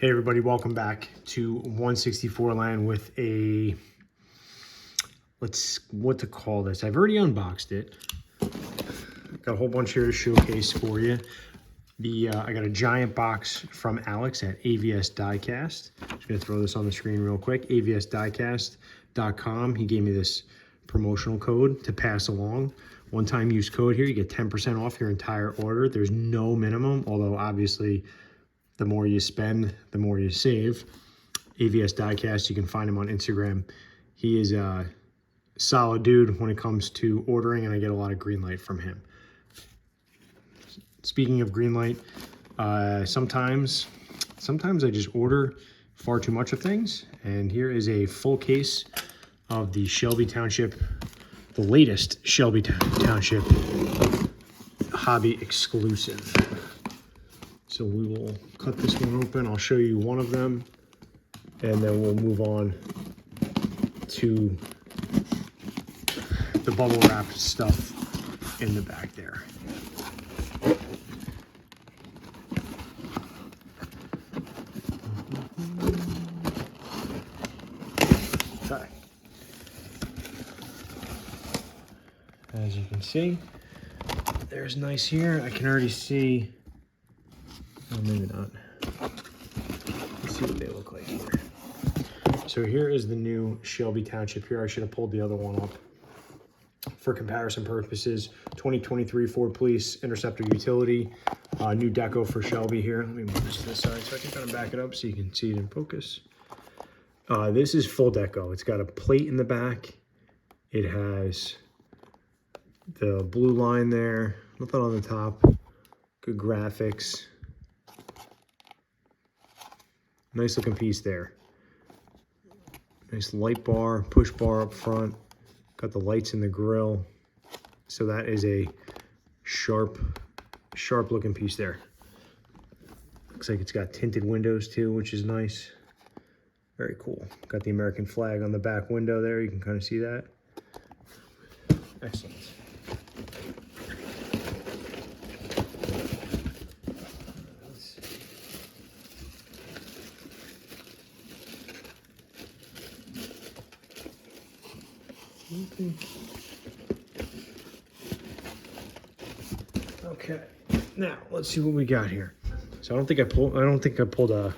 Hey everybody, welcome back to Onesixtyfourland with a, what to call this? I've already unboxed it. Got a whole bunch here to showcase for you. I got a giant box from Alex at AVS Diecast. Just gonna throw this on the screen real quick. AVSDiecast.com. He gave me this promotional code to pass along. One-time use code here. You get 10% off your entire order. There's no minimum, although obviously the more you spend, the more you save. AVS Diecast, you can find him on Instagram. He is a solid dude when it comes to ordering, and I get a lot of GreenLight from him. Speaking of GreenLight, sometimes I just order far too much of things, and here is a full case of the Shelby Township, the latest Shelby Township hobby exclusive. So we will cut this one open. I'll show you one of them, and then we'll move on to the bubble wrapped stuff in the back there. Okay. As you can see, there's nice here. I can already see. Oh, maybe not. Let's see what they look like here. So here is the new Shelby Township here. I should have pulled the other one up for comparison purposes. 2023 Ford Police Interceptor Utility. New deco for Shelby here. Let me move this to the side so I can kind of back it up so you can see it in focus. This is full deco. It's got a plate in the back. It has the blue line there. Nothing on the top. Good graphics. Nice looking piece there. Nice light bar, push bar up front. Got the lights in the grill. So that is a sharp looking piece there. Looks like it's got tinted windows too, which is nice. Very cool. Got the American flag on the back window there. You can kind of see that. Excellent. Okay, now let's see what we got here. So I don't think I pulled a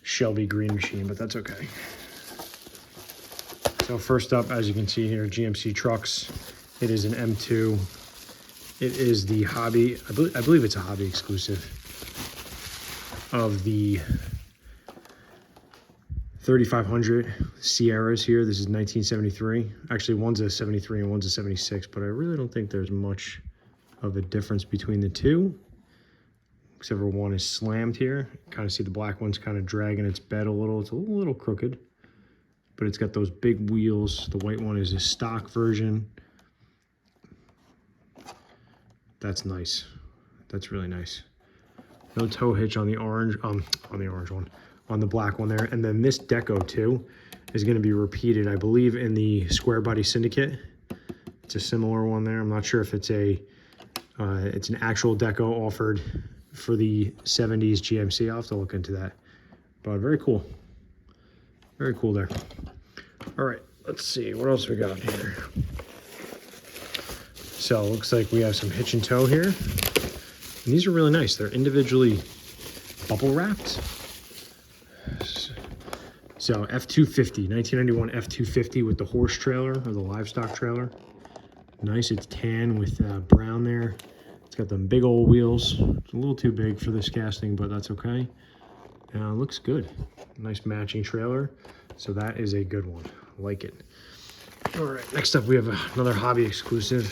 Shelby green machine, but that's okay. So first up, as you can see here, GMC trucks. It is an M2. It is the hobby. I believe it's a hobby exclusive of the 3500 Sierras here. This is 1973. Actually, one's a 73 and one's a 76, but I really don't think there's much of a difference between the two, except for one is slammed here. Kind of see the black one's kind of dragging its bed a little. It's a little crooked, but it's got those big wheels. The white one is a stock version. That's nice. That's really nice. No tow hitch on the orange, on the orange one. On the black one there. And then this deco too is going to be repeated, I believe, in the Square Body Syndicate. It's a similar one there. I'm not sure if it's it's an actual deco offered for the 70s GMC. I'll have to look into that. But very cool. Very cool there. All right, let's see. What else we got here? So it looks like we have some hitch and tow here. And these are really nice. They're individually bubble wrapped. So F250, 1991 F250 with the horse trailer or the livestock trailer. Nice, it's tan with brown there. It's got them big old wheels. It's a little too big for this casting, but that's okay. Looks good. Nice matching trailer. So that is a good one. I like it. All right, next up we have another hobby exclusive.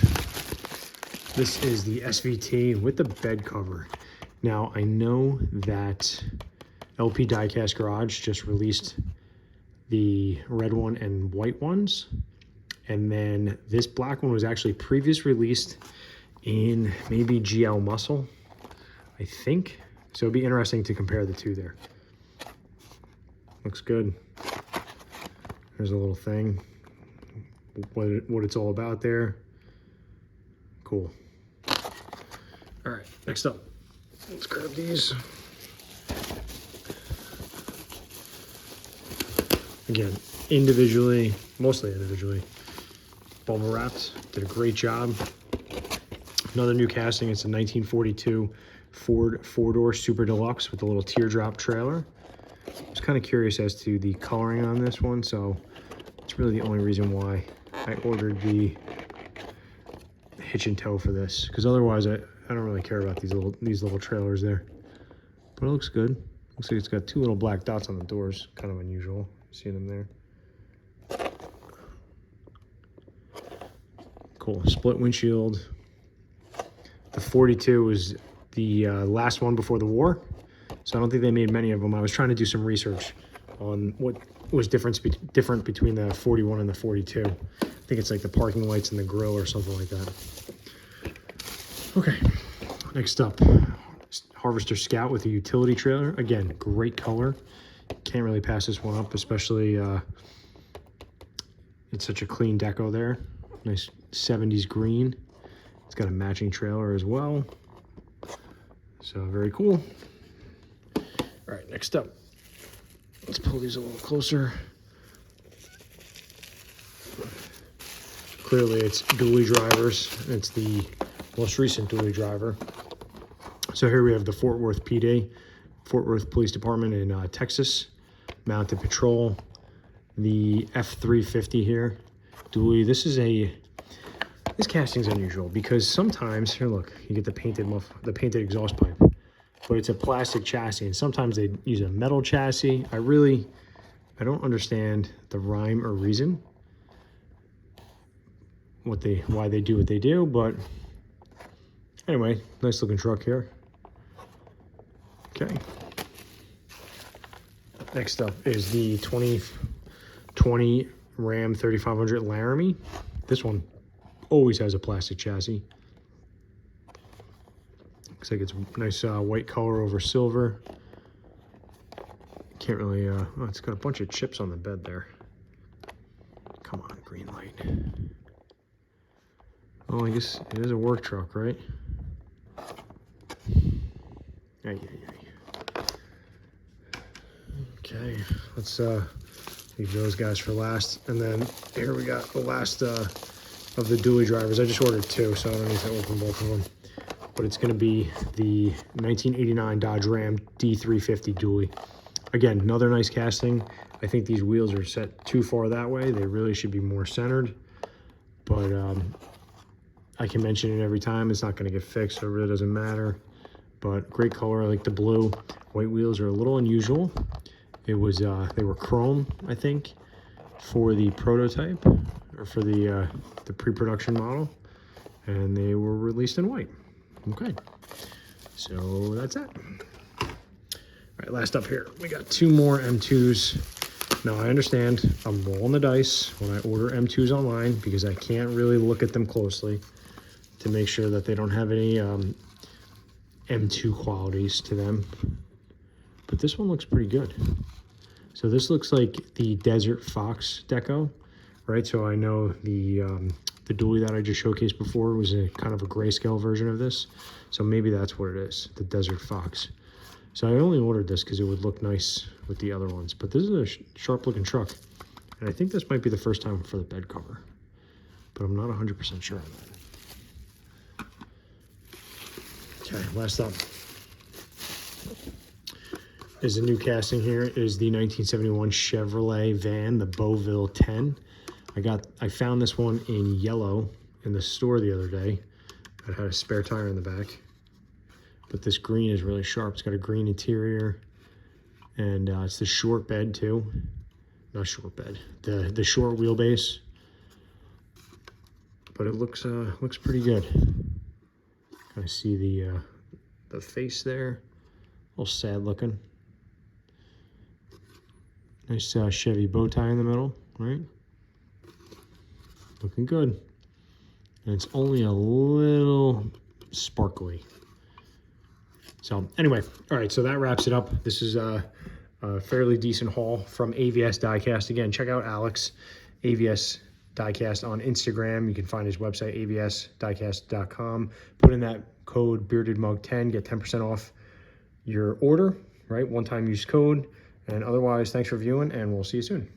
This is the SVT with the bed cover. Now I know that LP Diecast Garage just released the red one and white ones, and then this black one was actually previous released in maybe GL Muscle, I think. So it'd be interesting to compare the two there. Looks good. There's a little thing, what it's all about there. Cool. All right, next up, let's grab these. Again, individually, mostly individually, bubble wrapped. Did a great job. Another new casting. It's a 1942 Ford 4-door Super Deluxe with a little teardrop trailer. I was kind of curious as to the coloring on this one, so it's really the only reason why I ordered the hitch and tow for this, because otherwise I don't really care about these little trailers there. But it looks good. Looks like it's got two little black dots on the doors. Kind of unusual seeing them there. Cool. Split windshield. The 42 was the last one before the war, so I don't think they made many of them. I was trying to do some research on what was different between the 41 and the 42. I think it's like the parking lights and the grill or something like that. Okay, next up, Harvester Scout with a utility trailer. Again, great color. Can't really pass this one up, especially it's such a clean deco there. Nice 70s green. It's got a matching trailer as well. So very cool. All right, next up, let's pull these a little closer. Clearly it's dually drivers. It's the most recent dually driver. So here we have the Fort Worth PD, Fort Worth Police Department in Texas, mounted patrol. The F350 here, dually. This casting's unusual because sometimes, here look, you get the painted exhaust pipe, but it's a plastic chassis, and sometimes they use a metal chassis. I don't understand the rhyme or reason why they do what they do, but anyway, nice looking truck here. Okay. Next up is the 2020 Ram 3500 Laramie. This one always has a plastic chassis. Looks like it's nice white color over silver. Can't really, oh, it's got a bunch of chips on the bed there. Come on, GreenLight. Oh, I guess it is a work truck, right? Okay, let's leave those guys for last. And then here we got the last of the dually drivers. I just ordered two, so I don't need to open both of them. But it's going to be the 1989 Dodge Ram D350 dually. Again, another nice casting. I think these wheels are set too far that way. They really should be more centered. But I can mention it every time. It's not going to get fixed, so it really doesn't matter. But great color. I like the blue. White wheels are a little unusual. It was they were chrome, I think, for the prototype or for the pre-production model, and they were released in white. Okay, so that's it. All right, last up here, we got two more M2s. Now I understand I'm rolling the dice when I order M2s online because I can't really look at them closely to make sure that they don't have any M2 qualities to them. But this one looks pretty good. So this looks like the Desert Fox deco, right? So I know the dually that I just showcased before was a kind of a grayscale version of this. So maybe that's what it is, the Desert Fox. So I only ordered this because it would look nice with the other ones. But this is a sharp looking truck. And I think this might be the first time for the bed cover. But I'm not 100% sure on that. Okay, last up is a new casting here. Is the 1971 Chevrolet van, the Beauville 10. I found this one in yellow in the store the other day. It had a spare tire in the back. But this green is really sharp. It's got a green interior. And it's the short bed too. Not short bed. The short wheelbase. But it looks pretty good. Kind of see the face there. A little sad looking. Nice Chevy bow tie in the middle, right? Looking good. And it's only a little sparkly. So anyway, all right, so that wraps it up. This is a fairly decent haul from AVS Diecast. Again, check out Alex, AVS Diecast on Instagram. You can find his website, avsdiecast.com. Put in that code beardedmug10, get 10% off your order, right? One-time use code. And otherwise, thanks for viewing, and we'll see you soon.